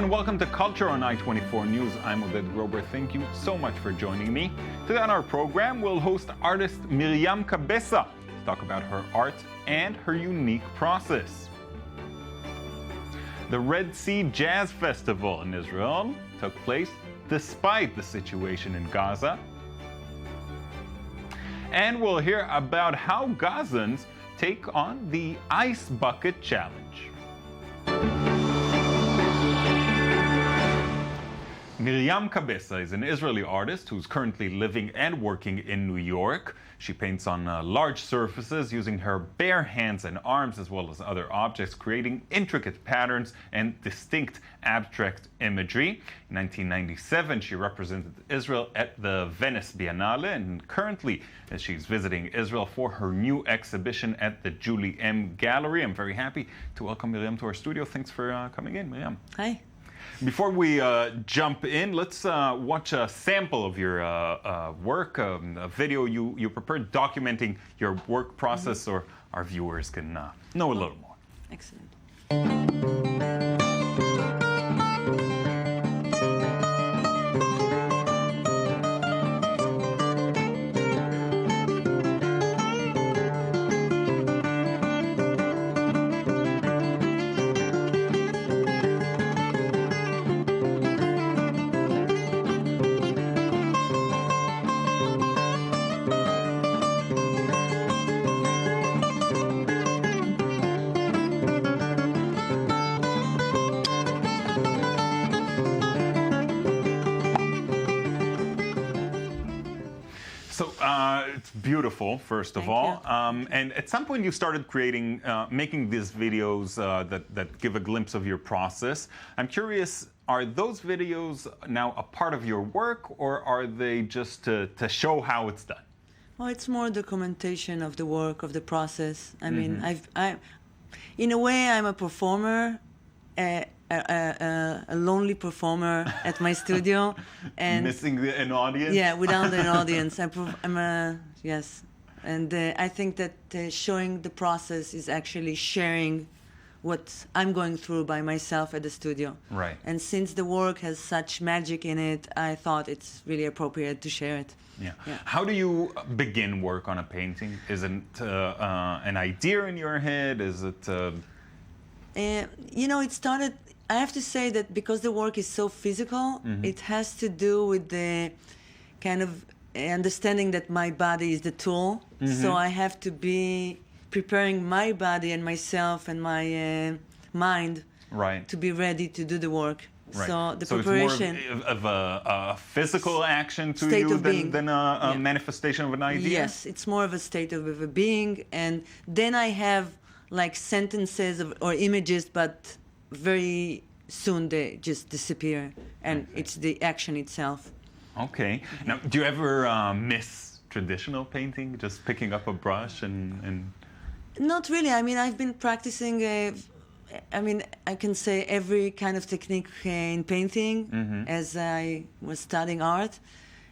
and welcome to Culture on I-24 News. I'm Oded Grober. Thank you so much for joining me. Today on our program, we'll host artist Miriam Cabessa to talk about her art and her unique process. The Red Sea Jazz Festival in Israel took place despite the situation in Gaza. And we'll hear about how Gazans take on the Ice Bucket Challenge. Miriam Cabessa is an Israeli artist who's currently living and working in New York. She paints on large surfaces using her bare hands and arms as well as other objects, creating intricate patterns and distinct abstract imagery. In 1997, she represented Israel at the Venice Biennale, and currently she's visiting Israel for her new exhibition at the Julie M. Gallery. I'm very happy to welcome Miriam to our studio. Thanks for coming in, Miriam. Hi. Before we jump in, let's watch a sample of your work, a video you prepared documenting your work process, so our viewers can know a little more. Excellent. So it's beautiful, first of all. And at some point you started creating, making these videos that give a glimpse of your process. I'm curious, are those videos now a part of your work, or are they just to show how it's done? Well, it's more documentation of the work, of the process. I mean, in a way, I'm a performer, a lonely performer at my studio, and missing an audience. Yeah, without an audience. Yes, and I think that showing the process is actually sharing what I'm going through by myself at the studio. Right. And since the work has such magic in it, I thought it's really appropriate to share it. Yeah. How do you begin work on a painting? Is it an idea in your head? Is it? It started. I have to say that because the work is so physical, it has to do with the kind of understanding that my body is the tool. So I have to be preparing my body and myself and my mind to be ready to do the work. Right. So the preparation. It's more of a physical action to state you of being. than a manifestation of an idea? Yes, it's more of a state of a being. And then I have like sentences or images, but very soon they just disappear, and it's the action itself. Okay. Now, do you ever miss traditional painting, just picking up a brush and... Not really. I mean, I've been practicing, I can say every kind of technique in painting as I was studying art.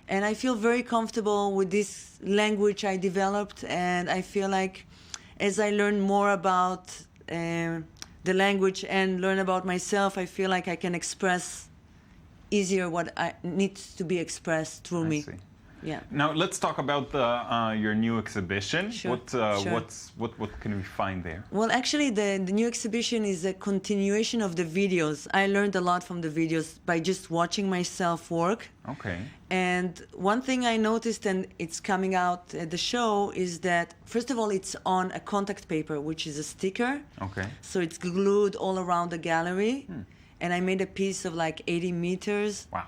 And I feel very comfortable with this language I developed, and I feel like as I learn more about the language and learn about myself, I feel like I can express easier what needs to be expressed through me. See. Yeah. Now let's talk about your new exhibition. Sure. What can we find there? Well, actually, the new exhibition is a continuation of the videos. I learned a lot from the videos by just watching myself work. Okay. And one thing I noticed, and it's coming out at the show, is that, first of all, it's on a contact paper, which is a sticker. Okay. So it's glued all around the gallery. And I made a piece of like 80 meters. Wow.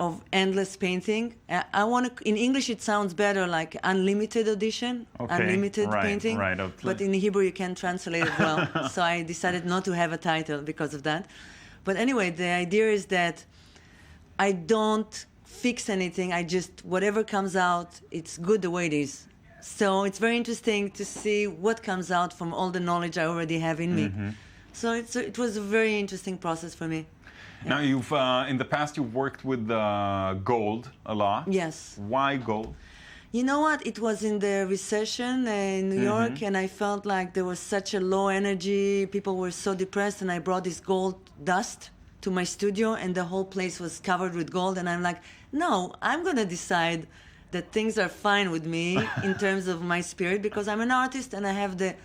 Of endless painting. I want to, in English it sounds better, like unlimited edition, unlimited painting. Right. But in Hebrew you can't translate it well. So I decided not to have a title because of that. But anyway, the idea is that I don't fix anything. I just, whatever comes out, it's good the way it is. So it's very interesting to see what comes out from all the knowledge I already have in me. So it was a very interesting process for me. Now, you've in the past you've worked with gold a lot. Yes. Why gold? You know what? It was in the recession in New York, and I felt like there was such a low energy. People were so depressed, and I brought this gold dust to my studio and the whole place was covered with gold. And I'm like, no, I'm going to decide that things are fine with me in terms of my spirit because I'm an artist and I have the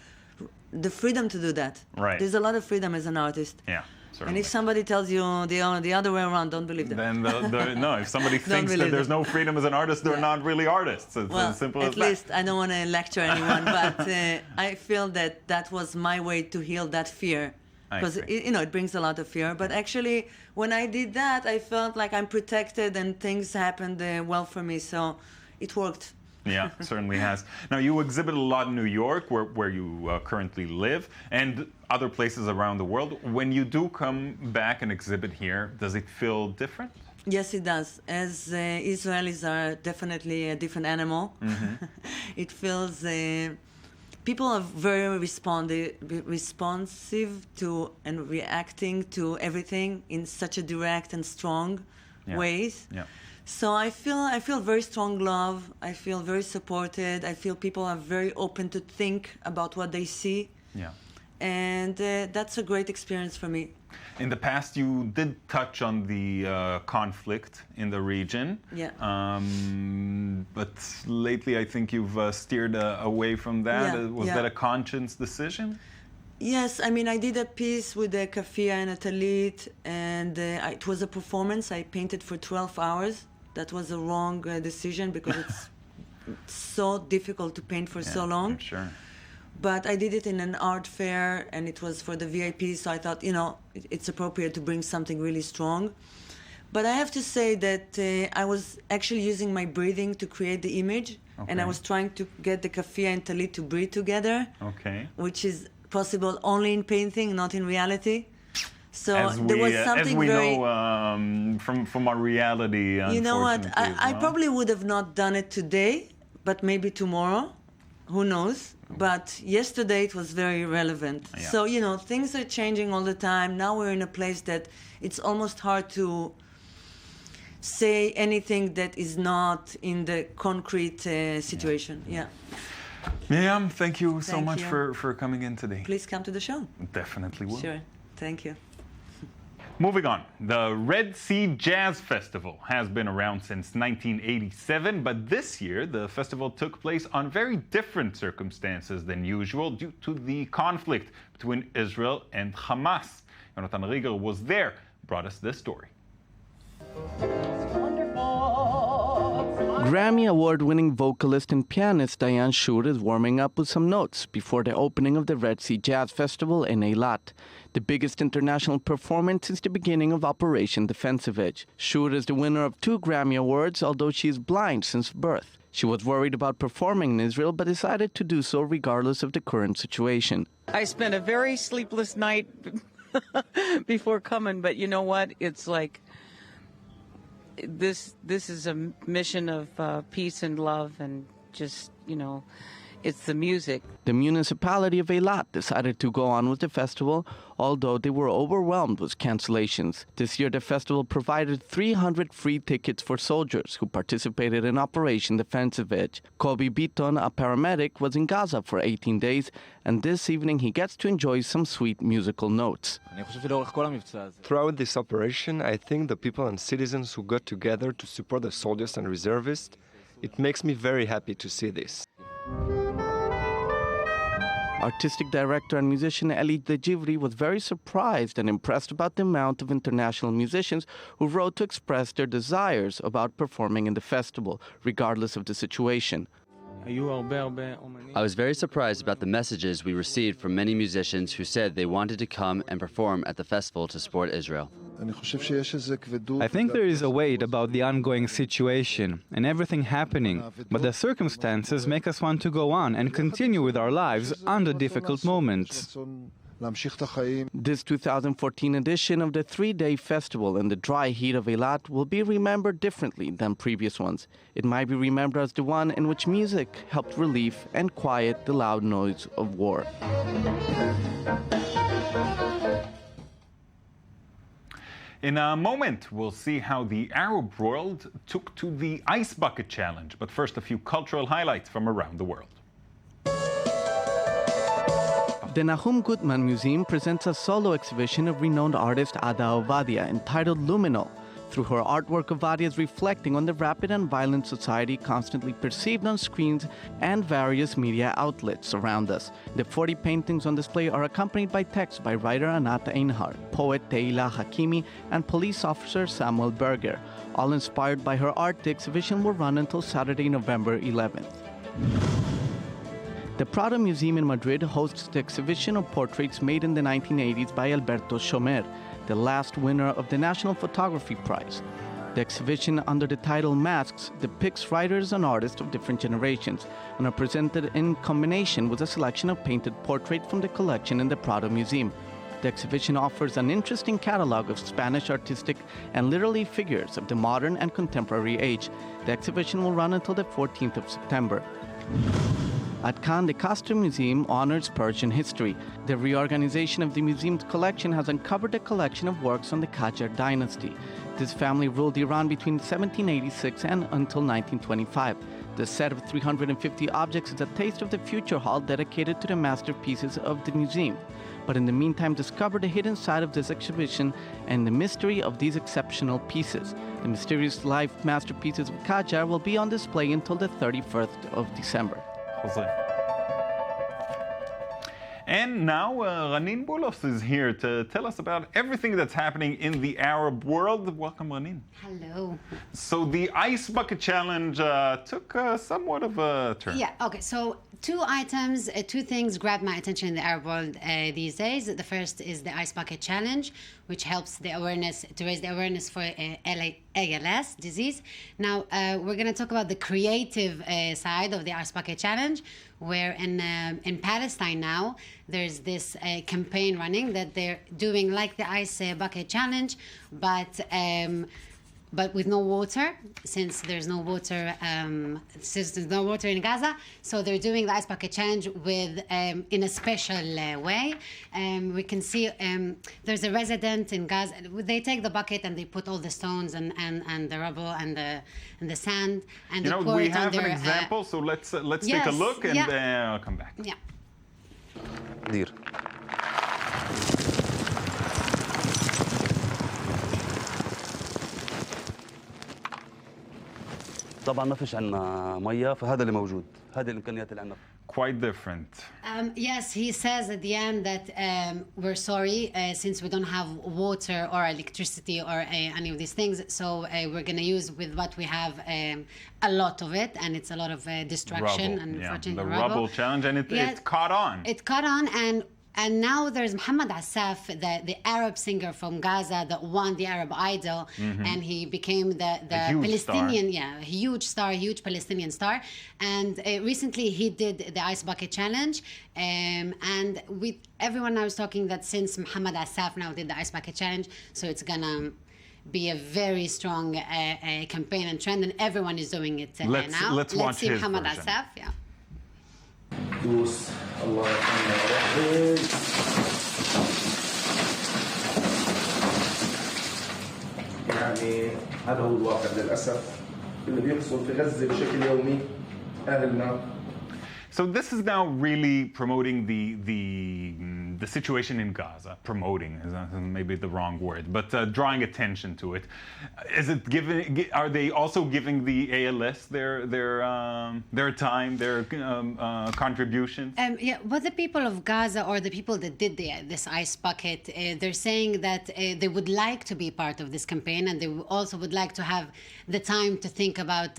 freedom to do that. Right. There's a lot of freedom as an artist. Yeah. Certainly. And if somebody tells you the other way around, don't believe them. Then no, if somebody thinks that there's no freedom as an artist, they're not really artists. It's as simple as that. At least I don't want to lecture anyone, but I feel that was my way to heal that fear. Because it brings a lot of fear. But actually, when I did that, I felt like I'm protected and things happened well for me. So it worked. Yeah, certainly has. Now, you exhibit a lot in New York, where you currently live, and other places around the world. When you do come back and exhibit here, does it feel different? Yes, it does. As Israelis are definitely a different animal. Mm-hmm. It feels... people are very responsive to and reacting to everything in such a direct and strong ways. Yeah. So I feel very strong love. I feel very supported. I feel people are very open to think about what they see. Yeah. And that's a great experience for me. In the past, you did touch on the conflict in the region. Yeah. But lately, I think you've steered away from that. Was that a conscious decision? Yes, I mean, I did a piece with a kafia and a talit, and it was a performance. I painted for 12 hours. That was a wrong decision because it's so difficult to paint for so long. I'm sure. But I did it in an art fair, and it was for the VIP, so I thought, it's appropriate to bring something really strong. But I have to say that I was actually using my breathing to create the image, and I was trying to get the kafia and talit to breathe together, which is possible only in painting, not in reality. So there was something know from our reality. You know what? I probably would have not done it today, but maybe tomorrow. Who knows? But yesterday it was very relevant. Yeah. So, things are changing all the time. Now we're in a place that it's almost hard to say anything that is not in the concrete situation. Yeah. Miriam, thank you so much for coming in today. Please come to the show. Definitely will. Sure. Thank you. Moving on, the Red Sea Jazz Festival has been around since 1987, but this year the festival took place on very different circumstances than usual due to the conflict between Israel and Hamas. Jonathan Rieger was there, brought us this story. Grammy Award-winning vocalist and pianist Diane Shur is warming up with some notes before the opening of the Red Sea Jazz Festival in Eilat, the biggest international performance since the beginning of Operation Defensive Edge. Shur is the winner of 2 Grammy Awards, although she is blind since birth. She was worried about performing in Israel, but decided to do so regardless of the current situation. I spent a very sleepless night before coming, but you know what? It's like this is a mission of peace and love, and just, it's the music. The municipality of Eilat decided to go on with the festival, although they were overwhelmed with cancellations. This year, the festival provided 300 free tickets for soldiers who participated in Operation Defensive Edge. Kobe Beaton, a paramedic, was in Gaza for 18 days, and this evening he gets to enjoy some sweet musical notes. Throughout this operation, I think the people and citizens who got together to support the soldiers and reservists, it makes me very happy to see this. Artistic director and musician Eli Dejivri was very surprised and impressed about the amount of international musicians who wrote to express their desires about performing in the festival, regardless of the situation. I was very surprised about the messages we received from many musicians who said they wanted to come and perform at the festival to support Israel. I think there is a weight about the ongoing situation and everything happening, but the circumstances make us want to go on and continue with our lives under difficult moments. This 2014 edition of the 3-day festival in the dry heat of Eilat will be remembered differently than previous ones. It might be remembered as the one in which music helped relieve and quiet the loud noise of war. In a moment, we'll see how the Arab world took to the Ice Bucket Challenge. But first, a few cultural highlights from around the world. The Nahum Gutman Museum presents a solo exhibition of renowned artist Ada Ovadia entitled Luminol. Through her artwork, Ovadia is reflecting on the rapid and violent society constantly perceived on screens and various media outlets around us. The 40 paintings on display are accompanied by text by writer Anat Einhard, poet Teila Hakimi, and police officer Samuel Berger. All inspired by her art, the exhibition will run until Saturday, November 11th. The Prado Museum in Madrid hosts the exhibition of portraits made in the 1980s by Alberto Schomer, the last winner of the National Photography Prize. The exhibition, under the title Masks, depicts writers and artists of different generations and are presented in combination with a selection of painted portraits from the collection in the Prado Museum. The exhibition offers an interesting catalog of Spanish artistic and literary figures of the modern and contemporary age. The exhibition will run until the 14th of September. At Cannes, the Costume Museum honors Persian history. The reorganization of the museum's collection has uncovered a collection of works on the Qajar dynasty. This family ruled Iran between 1786 and until 1925. The set of 350 objects is a taste of the future hall dedicated to the masterpieces of the museum. But in the meantime, discover the hidden side of this exhibition and the mystery of these exceptional pieces. The mysterious life masterpieces of Qajar will be on display until the 31st of December. And now Ranin Boulos is here to tell us about everything that's happening in the Arab world. Welcome, Ranin. Hello. So the Ice Bucket Challenge took somewhat of a turn. Yeah, okay. So two things grabbed my attention in the Arab world these days. The first is the Ice Bucket Challenge, which helps to raise the awareness for ALS disease. Now, we're going to talk about the creative side of the Ice Bucket Challenge, where in Palestine now, there's this campaign running that they're doing like the Ice Bucket Challenge, but with no water, since there's no water in Gaza. So they're doing the Ice Bucket Challenge with in a special way. We can see there's a resident in Gaza. They take the bucket and they put all the stones and the rubble and the sand and they pour we it have under, an example. So let's yes, take a look and yeah. I'll come back. Yeah. دير طبعا ما فيش عندنا ميه فهذا اللي موجود هذه الامكانيات اللي عندنا Quite different. Yes, he says at the end that we're sorry since we don't have water or electricity or any of these things. So we're going to use with what we have a lot of it, and it's a lot of destruction Rubble, and yeah. unfortunately The rubble challenge, and it caught on. It caught on, and now there's Mohammed Assaf, the Arab singer from Gaza that won the Arab Idol, and he became the Palestinian, huge Palestinian star. And recently he did the Ice Bucket Challenge, and everyone now is talking that since Mohammed Assaf now did the Ice Bucket Challenge, so it's gonna be a very strong campaign and trend, and everyone is doing it now. Let's watch see his Mohammed version. Assaf, yeah. دوس الله الرحمن الرحيم يعني هذا هو الواقع للأسف اللي بيحصل في غزة بشكل يومي أهلنا. So this is now really promoting the situation in Gaza. Promoting is maybe the wrong word, but drawing attention to it. Is it are they also giving the ALS their time, their contributions? Yeah, but the people of Gaza or the people that did this ice bucket, they're saying that they would like to be part of this campaign, and they also would like to have the time to think about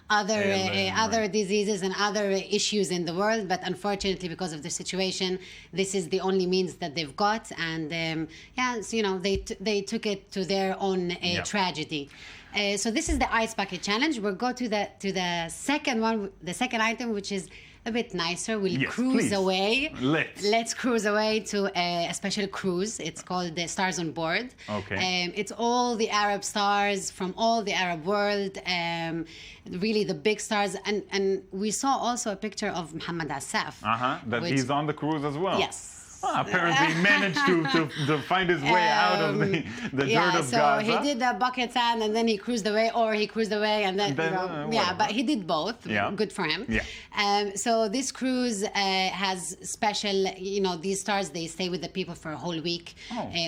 other diseases and other issues in the world. But unfortunately, because of the situation, this is the only means that they've got, and so, they took it to their own tragedy. So this is the Ice Bucket Challenge. We'll go to the second one, the second item, which is a bit nicer. We'll cruise away. Let's cruise away to a special cruise. It's called the Stars on Board. Okay. It's all the Arab stars from all the Arab world, really the big stars. And we saw also a picture of Mohammed Assaf. That he's on the cruise as well. Yes. Apparently managed to find his way out of the dirt of Gaza. He did the bucket hand and then he cruised away, or he cruised away and then but he did both. Yeah. Good for him. Yeah. So this cruise has special, these stars, they stay with the people for a whole week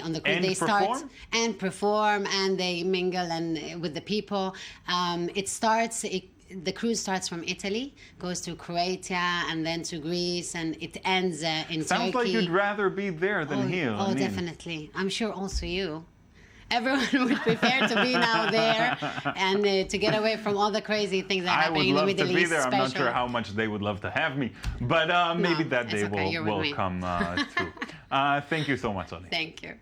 on the cruise. And they perform? start and perform and they mingle and with the people. The cruise starts from Italy, goes to Croatia, and then to Greece, and it ends in Turkey. Sounds like you'd rather be there than here. Oh, definitely. I'm sure also you. Everyone would prefer to be now there and to get away from all the crazy things that are happening in the Middle East. I would love to be there. I'm not sure how much they would love to have me, but maybe that day will come too. Thank you so much, Oli. Thank you.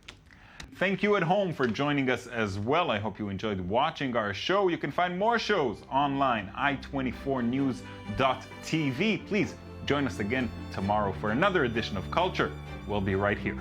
Thank you at home for joining us as well. I hope you enjoyed watching our show. You can find more shows online, i24news.tv. Please join us again tomorrow for another edition of Culture. We'll be right here.